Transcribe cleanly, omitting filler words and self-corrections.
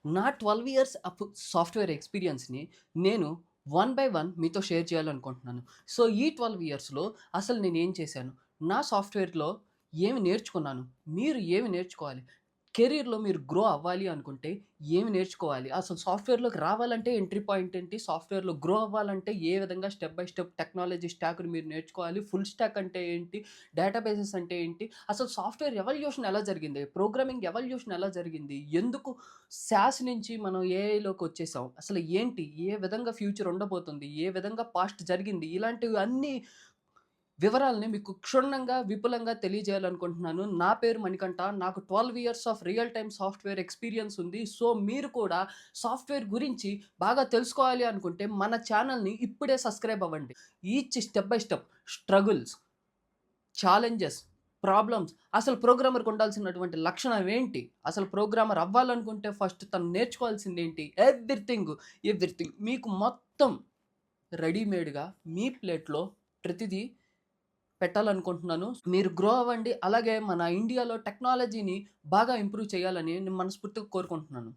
నా 12 years software ఎక్స్‌పీరియన్స్‌ని నేను వన్ బై వన్ మీతో షేర్ చేయాలనుకుంటున్నాను. సో, ఈ 12 ఇయర్స్‌లో అసలు నేనేం చేశాను? నా సాఫ్ట్‌వేర్‌లో ఏమి నేర్చుకున్నాను? మీరు ఏమి నేర్చుకోవాలి? కెరియర్‌లో మీరు గ్రో అవ్వాలి అనుకుంటే ఏమి నేర్చుకోవాలి? అసలు సాఫ్ట్‌వేర్‌లోకి రావాలంటే ఎంట్రీ పాయింట్ ఏంటి? సాఫ్ట్‌వేర్‌లో గ్రో అవ్వాలంటే ఏ విధంగా స్టెప్ బై స్టెప్ టెక్నాలజీ స్టాక్‌ని మీరు నేర్చుకోవాలి? ఫుల్ స్టాక్ అంటే ఏంటి? డేటాబేసెస్ అంటే ఏంటి? అసలు సాఫ్ట్‌వేర్ ఎవల్యూషన్ ఎలా జరిగింది? ప్రోగ్రామింగ్ ఎవల్యూషన్ ఎలా జరిగింది? ఎందుకు సాస్ నుంచి మనం ఏఐలోకొచ్చేసాం? అసలు ఏంటి? ఏ విధంగా ఫ్యూచర్ ఉండబోతుంది? ఏ విధంగా పాస్ట్ జరిగింది? ఇలాంటివి అన్ని వివరాల్ని మీకు క్షుణ్ణంగా, విపులంగా తెలియజేయాలనుకుంటున్నాను. నా పేరు మణికంఠ. నాకు 12 years of real time software experience ఉంది. సో, మీరు కూడా సాఫ్ట్‌వేర్ గురించి బాగా తెలుసుకోవాలి అనుకుంటే మన ఛానెల్‌ని ఇప్పుడే సబ్స్క్రైబ్ అవ్వండి. Each step by step struggles, challenges, problems, అసలు ప్రోగ్రామర్‌కి ఉండాల్సినటువంటి లక్షణం ఏంటి? అసలు ప్రోగ్రామర్ అవ్వాలనుకుంటే ఫస్ట్ తను నేర్చుకోవాల్సిందేంటి? ఎవ్రీథింగ్ మీకు మొత్తం రెడీమేడ్‌గా మీ ప్లేట్‌లో ప్రతిదీ పెట్టాలనుకుంటున్నాను. మీరు గ్రో అవ్వండి. అలాగే మన ఇండియాలో టెక్నాలజీని బాగా ఇంప్రూవ్ చేయాలని నేను మనస్ఫూర్తిగా కోరుకుంటున్నాను.